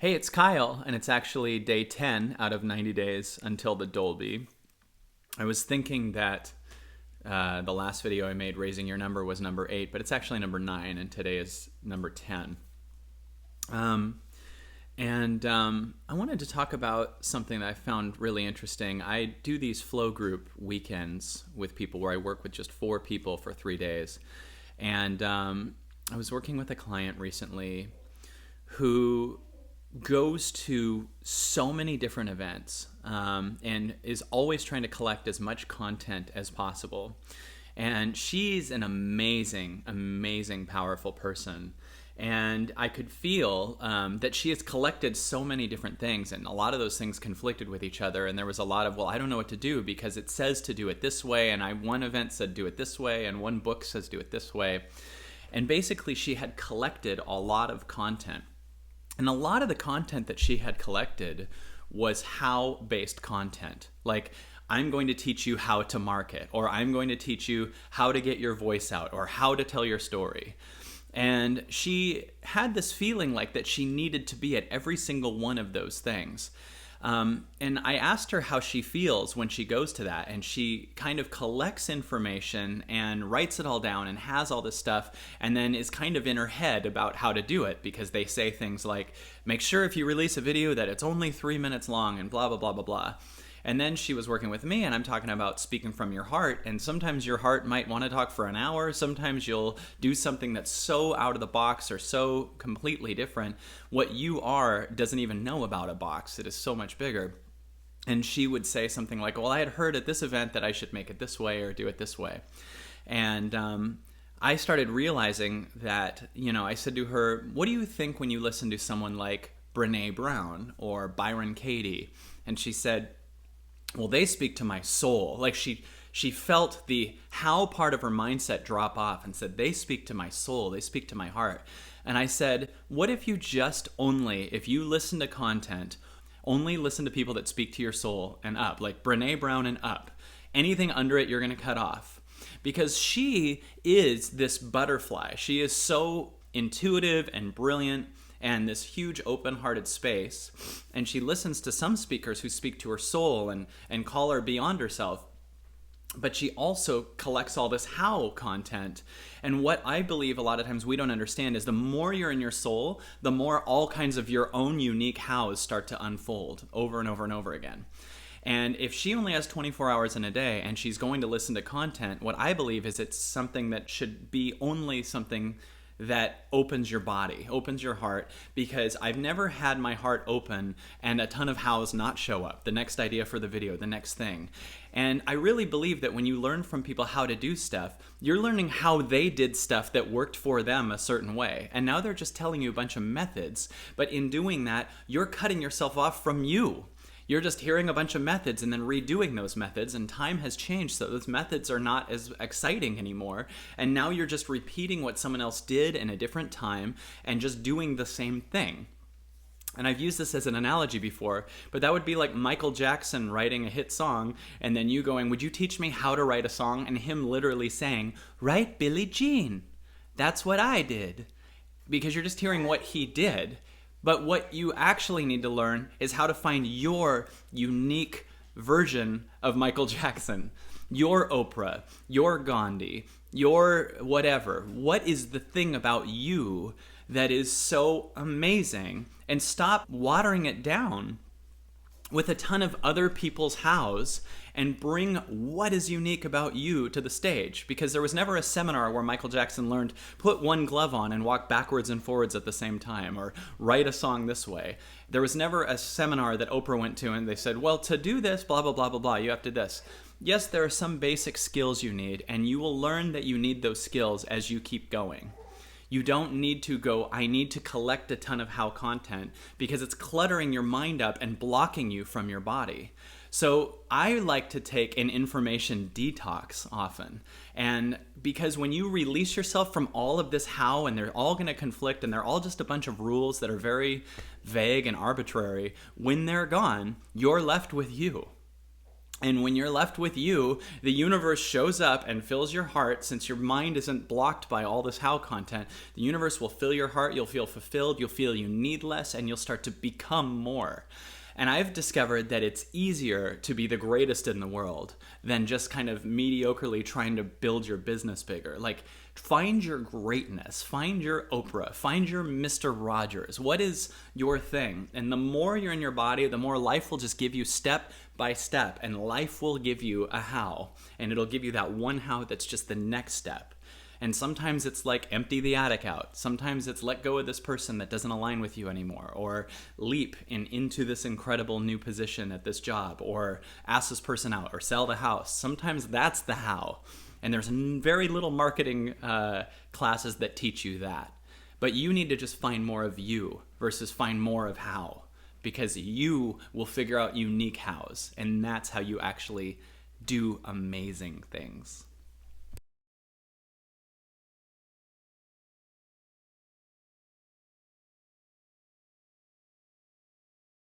Hey, it's Kyle, and it's actually day 10 out of 90 days until the Dolby. I was thinking that the last video I made, Raising Your Number, was number 8, but it's actually number 9, and today is number 10. I wanted to talk about something that I found really interesting. I do these flow group weekends with people where I work with just 4 people for 3 days. And I was working with a client recently who goes to so many different events and is always trying to collect as much content as possible. And she's an amazing, powerful person. And I could feel that she has collected so many different things, and a lot of those things conflicted with each other. And there was a lot of, well, I don't know what to do because it says to do it this way, and one event said do it this way, and one book says do it this way. And basically she had collected a lot of content. And a lot of the content that she had collected was how-based content. Like, I'm going to teach you how to market, or I'm going to teach you how to get your voice out, or how to tell your story. And she had this feeling like that she needed to be at every single one of those things. And I asked her how she feels when she goes to that, and she kind of collects information and writes it all down and has all this stuff, and then is kind of in her head about how to do it, because they say things like, make sure if you release a video that it's only 3 minutes long and blah, blah, blah, blah, blah. And then she was working with me, and I'm talking about speaking from your heart. And sometimes your heart might want to talk for an hour. Sometimes you'll do something that's so out of the box or so completely different. What you are doesn't even know about a box. It is so much bigger. And she would say something like, well, I had heard at this event that I should make it this way or do it this way. And I started realizing that, I said to her, what do you think when you listen to someone like Brene Brown or Byron Katie? And she said, well, they speak to my soul. Like she felt the how part of her mindset drop off and said, they speak to my soul, they speak to my heart. And I said, what if you if you listen to content, only listen to people that speak to your soul and up, like Brene Brown and up. Anything under it, you're going to cut off. Because she is this butterfly. She is so intuitive and brilliant, and this huge open-hearted space, and she listens to some speakers who speak to her soul and call her beyond herself. But she also collects all this how content. And what I believe a lot of times we don't understand is the more you're in your soul, the more all kinds of your own unique hows start to unfold over and over and over again. And if she only has 24 hours in a day and she's going to listen to content, what I believe is it's something that should be only something that opens your body, opens your heart, because I've never had my heart open and a ton of hows not show up. The next idea for the video, the next thing. And I really believe that when you learn from people how to do stuff, you're learning how they did stuff that worked for them a certain way. And now they're just telling you a bunch of methods. But in doing that, you're cutting yourself off from you. You're just hearing a bunch of methods and then redoing those methods, and time has changed, so those methods are not as exciting anymore. And now you're just repeating what someone else did in a different time and just doing the same thing. And I've used this as an analogy before, but that would be like Michael Jackson writing a hit song, and then you going, would you teach me how to write a song? And him literally saying, write Billie Jean. That's what I did. Because you're just hearing what he did. But what you actually need to learn is how to find your unique version of Michael Jackson, your Oprah, your Gandhi, your whatever. What is the thing about you that is so amazing? And stop watering it down with a ton of other people's hows, and bring what is unique about you to the stage. Because there was never a seminar where Michael Jackson learned, put one glove on and walk backwards and forwards at the same time, or write a song this way. There was never a seminar that Oprah went to and they said, well, to do this, blah, blah, blah, blah, blah, you have to do this. Yes, there are some basic skills you need, and you will learn that you need those skills as you keep going. You don't need to go, I need to collect a ton of how content, because it's cluttering your mind up and blocking you from your body. So I like to take an information detox often. And because when you release yourself from all of this how, and they're all going to conflict, and they're all just a bunch of rules that are very vague and arbitrary, when they're gone, you're left with you. And when you're left with you, the universe shows up and fills your heart. Since your mind isn't blocked by all this how content, the universe will fill your heart. You'll feel fulfilled. You'll feel you need less, and you'll start to become more. And I've discovered that it's easier to be the greatest in the world than just kind of mediocrely trying to build your business bigger. Like, find your greatness, find your Oprah, find your Mr. Rogers. What is your thing? And the more you're in your body, the more life will just give you step by step, and life will give you a how, and it'll give you that one how that's just the next step. And sometimes it's like empty the attic out. Sometimes it's let go of this person that doesn't align with you anymore, or leap into this incredible new position at this job, or ask this person out, or sell the house. Sometimes that's the how. And there's very little marketing classes that teach you that. But you need to just find more of you versus find more of how, because you will figure out unique hows, and that's how you actually do amazing things.